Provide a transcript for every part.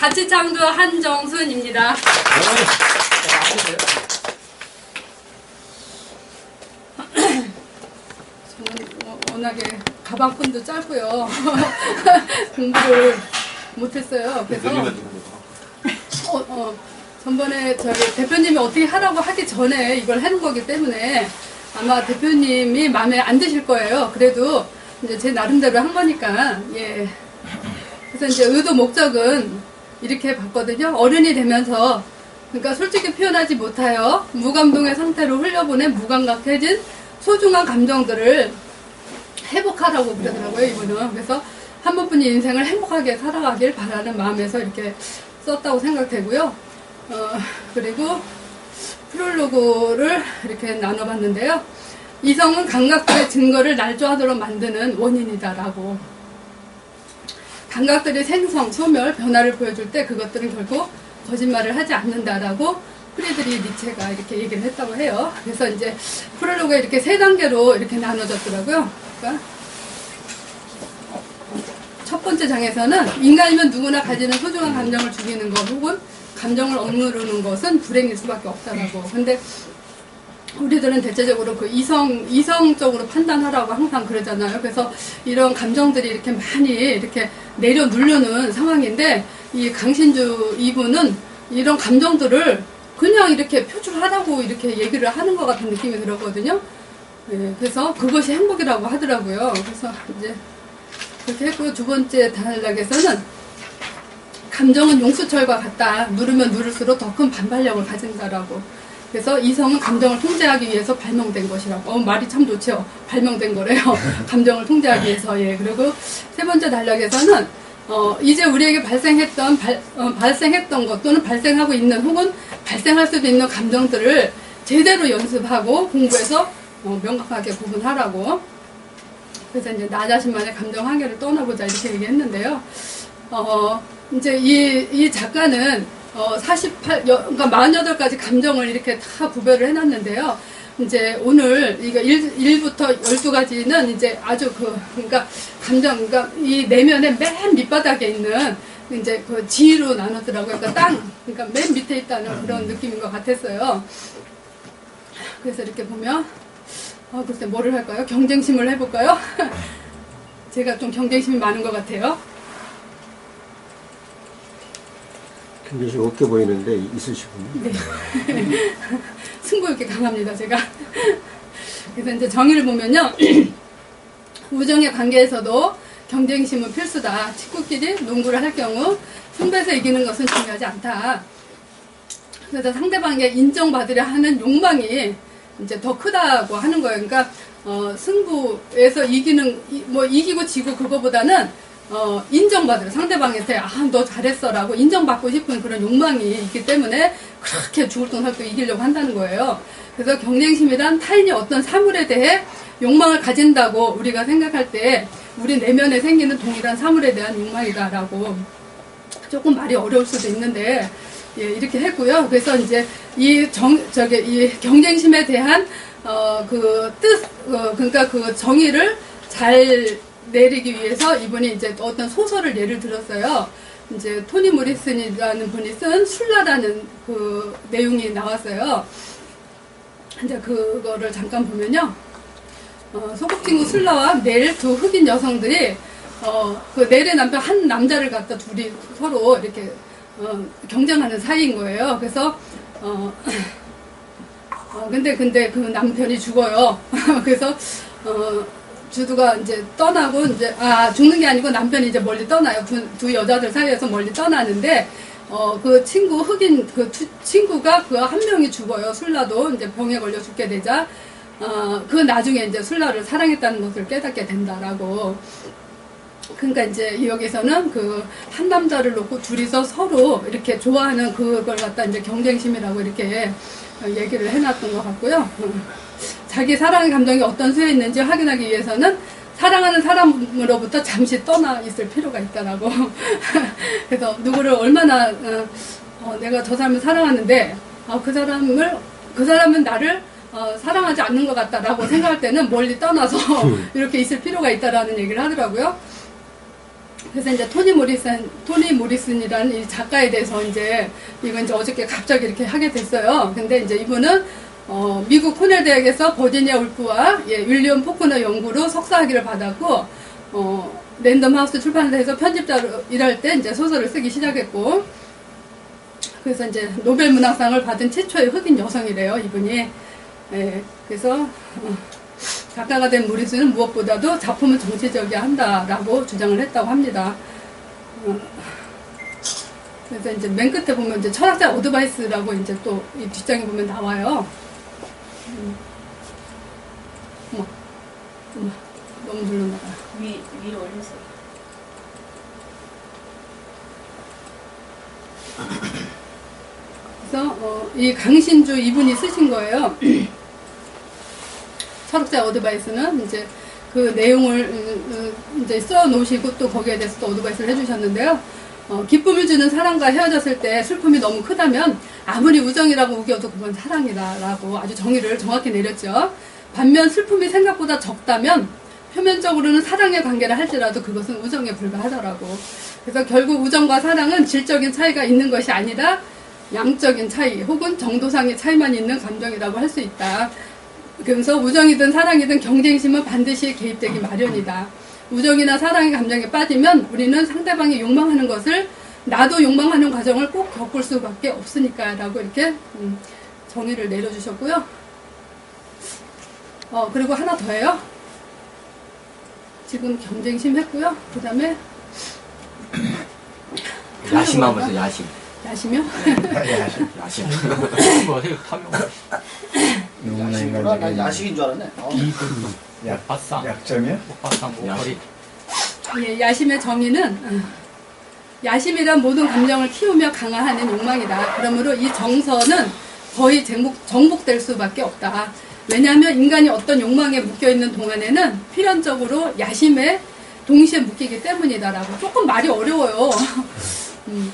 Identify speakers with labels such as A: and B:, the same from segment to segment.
A: 가치창조 한정순입니다. 저는 워낙에 가방끈도 짧고요. 공부를 못했어요. 그래서 전번에 저기 대표님이 어떻게 하라고 하기 전에 이걸 해놓은 거기 때문에 아마 대표님이 마음에 안 드실 거예요. 그래도 이제 제 나름대로 한 거니까, 예. 그래서 이제 의도 목적은 이렇게 봤거든요. 어른이 되면서, 그러니까 솔직히 표현하지 못하여 무감동의 상태로 흘려보낸 무감각해진 소중한 감정들을 회복하라고 그러더라고요, 이분은. 그래서 한 번뿐인 인생을 행복하게 살아가길 바라는 마음에서 이렇게 썼다고 생각되고요. 그리고 프롤로그를 이렇게 나눠봤는데요. 이성은 감각들의 증거를 날조하도록 만드는 원인이다라고. 감각들의 생성, 소멸, 변화를 보여줄 때 그것들은 결국 거짓말을 하지 않는다라고 프리드리히 니체가 이렇게 얘기를 했다고 해요. 그래서 이제 프롤로그가 이렇게 세 단계로 이렇게 나눠졌더라고요. 그러니까 첫 번째 장에서는 인간이면 누구나 가지는 소중한 감정을 죽이는 것 혹은 감정을 억누르는 것은 불행일 수밖에 없다라고. 근데 우리들은 대체적으로 그 이성적으로 판단하라고 항상 그러잖아요. 그래서 이런 감정들이 이렇게 많이 이렇게 내려 누르는 상황인데, 이 강신주 이분은 이런 감정들을 그냥 이렇게 표출하라고 이렇게 얘기를 하는 것 같은 느낌이 들었거든요. 네, 그래서 그것이 행복이라고 하더라고요. 그래서 이제 그렇게 했고, 두 번째 단락에서는 감정은 용수철과 같다. 누르면 누를수록 더 큰 반발력을 가진다라고. 그래서 이성은 감정을 통제하기 위해서 발명된 것이라고. 말이 참 좋죠. 발명된 거래요. 감정을 통제하기 위해서. 예. 그리고 세 번째 단락에서는 이제 우리에게 발생했던 것 또는 발생하고 있는 혹은 발생할 수도 있는 감정들을 제대로 연습하고 공부해서 명확하게 구분하라고. 그래서 이제 나 자신만의 감정 한계를 떠나보자 이렇게 얘기했는데요. 이제 이 작가는 그러니까 48가지 감정을 이렇게 다 구별을 해놨는데요. 이제 오늘 이거 1부터 12가지는 이제 아주 그러니까 감정, 그러니까 이 내면의 맨 밑바닥에 있는 이제 그 지로 나누더라고요. 그러니까 그러니까 맨 밑에 있다는 그런 느낌인 것 같았어요. 그래서 이렇게 보면, 글쎄 뭐를 할까요? 경쟁심을 해볼까요? 제가 좀 경쟁심이 많은 것 같아요.
B: 굉장히 좀 없게 보이는데 있으시군요.
A: 네. 승부욕이 강합니다, 제가. 그래서 이제 정의를 보면요. 우정의 관계에서도 경쟁심은 필수다. 친구끼리 농구를 할 경우 승부에서 이기는 것은 중요하지 않다. 그래서 상대방에게 인정받으려 하는 욕망이 이제 더 크다고 하는 거예요. 그러니까 승부에서 이기고 지고 그거보다는 인정받으려, 상대방한테 너 잘했어라고 인정받고 싶은 그런 욕망이 있기 때문에 그렇게 죽을 돈 살도 이기려고 한다는 거예요. 그래서 경쟁심이란 타인이 어떤 사물에 대해 욕망을 가진다고 우리가 생각할 때 우리 내면에 생기는 동일한 사물에 대한 욕망이다라고. 조금 말이 어려울 수도 있는데, 예, 이렇게 했고요. 그래서 이제 이 경쟁심에 대한 그러니까 그 정의를 잘 내리기 위해서 이분이 이제 어떤 소설을 예를 들었어요. 이제 토니 모리슨이라는 분이 쓴 술라라는 그 내용이 나왔어요. 이제 그거를 잠깐 보면요. 소꿉친구 술라와 넬 두 흑인 여성들이 그 넬의 남편 한 남자를 갖다 둘이 서로 이렇게 경쟁하는 사이인 거예요. 그래서 근데 그 남편이 죽어요. 그래서 주두가 이제 떠나고 이제 죽는 게 아니고 남편이 이제 멀리 떠나요. 두 여자들 사이에서 멀리 떠나는데 그 친구 흑인 친구가 그 한 명이 죽어요. 술라도 이제 병에 걸려 죽게 되자 그 나중에 이제 술라를 사랑했다는 것을 깨닫게 된다라고. 그러니까 이제 여기서는 그 한 남자를 놓고 둘이서 서로 이렇게 좋아하는 그걸 갖다 이제 경쟁심이라고 이렇게 얘기를 해놨던 것 같고요. 자기 사랑의 감정이 어떤 수에 있는지 확인하기 위해서는 사랑하는 사람으로부터 잠시 떠나 있을 필요가 있다라고. 그래서 누구를 얼마나 내가 저 사람을 사랑하는데 그 사람은 나를 사랑하지 않는 것 같다라고 생각할 때는 멀리 떠나서 이렇게 있을 필요가 있다라는 얘기를 하더라고요. 그래서 이제 토니 모리슨이라는 이 작가에 대해서 이제 이건 이제 어저께 갑자기 이렇게 하게 됐어요. 근데 이제 이분은 미국 코넬 대학에서 버지니아 울프와 윌리엄 포크너 연구로 석사학위를 받았고 랜덤 하우스 출판사에서 편집자로 일할 때 이제 소설을 쓰기 시작했고, 그래서 이제 노벨 문학상을 받은 최초의 흑인 여성이래요, 이분이. 그래서 작가가 된 모리스는 무엇보다도 작품은 정치적이어야 한다라고 주장을 했다고 합니다. 그래서 이제 맨 끝에 보면 이제 철학자 어드바이스라고 이제 또 이 뒷장에 보면 나와요. 어머, 너무 눌러나가.
C: 위로 올려서.
A: 그래서 이 강신주 이분이 쓰신 거예요. 철학자 어드바이스는 이제 그 내용을 이제 써 놓으시고 또 거기에 대해서 또 어드바이스를 해주셨는데요. 기쁨을 주는 사람과 헤어졌을 때 슬픔이 너무 크다면 아무리 우정이라고 우겨도 그건 사랑이다라고 아주 정의를 정확히 내렸죠. 반면 슬픔이 생각보다 적다면 표면적으로는 사랑의 관계를 할지라도 그것은 우정에 불과하더라고. 그래서 결국 우정과 사랑은 질적인 차이가 있는 것이 아니라 양적인 차이 혹은 정도상의 차이만 있는 감정이라고 할 수 있다. 그래서 우정이든 사랑이든 경쟁심은 반드시 개입되기 마련이다. 우정이나 사랑의 감정에 빠지면 우리는 상대방이 욕망하는 것을 나도 욕망하는 과정을 꼭 겪을 수밖에 없으니까 라고 이렇게 정의를 내려주셨고요. 그리고 하나 더 해요. 지금 경쟁심 했고요. 그 다음에
D: 야심하면서 야심.
A: 야심이요?
D: 야심.
E: 뭐세요? 탐욕.
F: 야식이구나. 난 야식인 줄 알았네.
E: 바상.
F: 약점이야?
E: 바상 모서리.
A: 예, 야심의 정의는 야심이란 모든 감정을 키우며 강화하는 욕망이다. 그러므로 이 정서는 거의 정복될 수밖에 없다. 왜냐하면 인간이 어떤 욕망에 묶여있는 동안에는 필연적으로 야심에 동시에 묶이기 때문이다라고. 조금 말이 어려워요.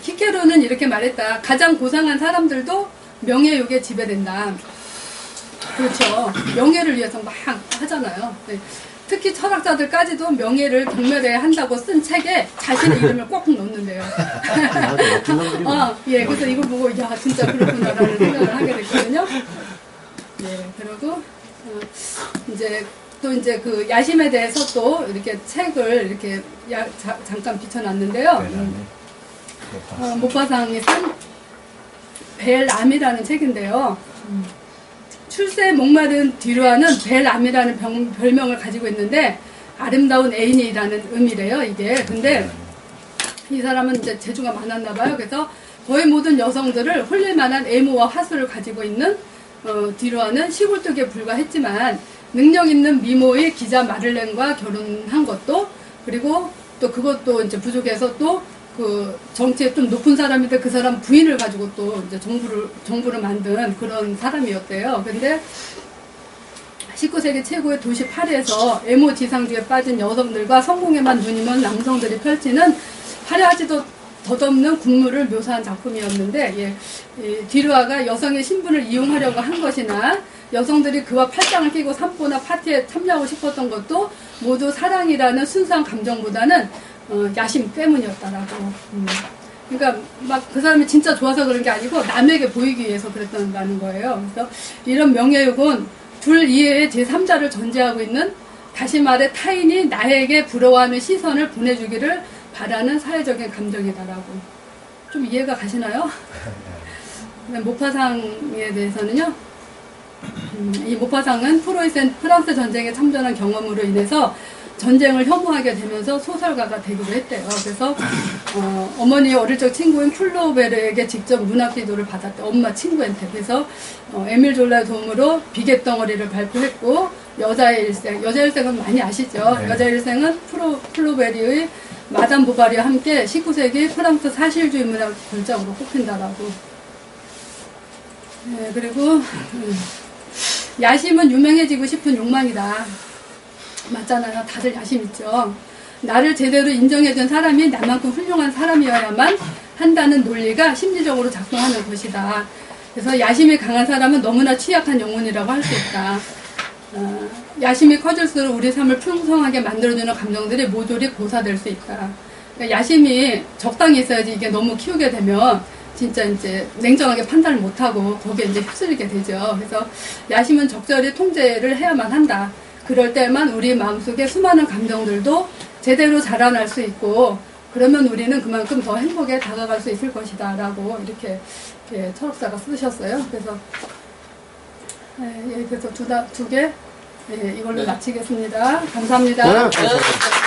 A: 키케로는 이렇게 말했다. 가장 고상한 사람들도 명예욕에 지배된다. 그렇죠. 명예를 위해서 막 하잖아요. 네. 특히 철학자들까지도 명예를 경멸해야 한다고 쓴 책에 자신의 이름을 꼭 넣는데요. 예, 그래서 이걸 보고, 야, 진짜 그렇구나라는 생각을 하게 됐거든요. 네, 그리고, 이제, 또 이제 그 야심에 대해서 또 이렇게 책을 이렇게 잠깐 비춰놨는데요. 모파상이 쓴 벨암이라는 책인데요. 출세에 목마른 디루아는 벨암이라는 별명을 가지고 있는데 아름다운 애인이라는 의미래요, 이게. 근데 이 사람은 이제 재주가 많았나 봐요. 그래서 거의 모든 여성들을 홀릴 만한 애모와 화술을 가지고 있는 디루아는 시골뜨기에 불과했지만 능력 있는 미모의 기자 마를렌과 결혼한 것도, 그리고 또 그것도 이제 부족해서 또 그 정치에 좀 높은 사람인데 그 사람 부인을 가지고 또 이제 정부를 만든 그런 사람이었대요. 근데 19세기 최고의 도시 파리에서 애모 지상주의에 빠진 여성들과 성공에만 눈이 먼 남성들이 펼치는 화려하지도 덧없는 군무를 묘사한 작품이었는데, 디루아가 여성의 신분을 이용하려고 한 것이나 여성들이 그와 팔짱을 끼고 산보나 파티에 참여하고 싶었던 것도 모두 사랑이라는 순수한 감정보다는 야심 때문이었다라고. 그러니까 막 그 사람이 진짜 좋아서 그런 게 아니고 남에게 보이기 위해서 그랬다는 거예요. 그래서 이런 명예욕은 둘 이외의 제3자를 존재하고 있는, 다시 말해 타인이 나에게 부러워하는 시선을 보내주기를 바라는 사회적인 감정이다라고. 좀 이해가 가시나요? 모파상에 대해서는요. 이 모파상은 프로이센 프랑스 전쟁에 참전한 경험으로 인해서 전쟁을 혐오하게 되면서 소설가가 되기도 했대요. 그래서 어머니의 어릴 적 친구인 쿨로베르에게 직접 문학 기도를 받았대. 엄마 친구한테. 그래서 에밀 졸라의 도움으로 비계덩어리를 발표했고, 여자의 일생은 많이 아시죠? 네. 여자의 일생은 쿨로베르의 마담 보바리와 함께 19세기 프랑스 사실주의 문학 걸작으로 꼽힌다라고. 네, 그리고 야심은 유명해지고 싶은 욕망이다. 맞잖아요. 다들 야심 있죠. 나를 제대로 인정해준 사람이 나만큼 훌륭한 사람이어야만 한다는 논리가 심리적으로 작동하는 것이다. 그래서 야심이 강한 사람은 너무나 취약한 영혼이라고 할 수 있다. 야심이 커질수록 우리 삶을 풍성하게 만들어주는 감정들이 모조리 고사될 수 있다. 그러니까 야심이 적당히 있어야지 이게 너무 키우게 되면 진짜 이제 냉정하게 판단을 못하고 거기에 이제 휩쓸리게 되죠. 그래서 야심은 적절히 통제를 해야만 한다. 그럴 때만 우리 마음속에 수많은 감정들도 제대로 자라날 수 있고 그러면 우리는 그만큼 더 행복에 다가갈 수 있을 것이다 라고 이렇게 철학자가 쓰셨어요. 그래서 그래서 두 개 이걸로 마치겠습니다. 감사합니다.
B: 네, 감사합니다.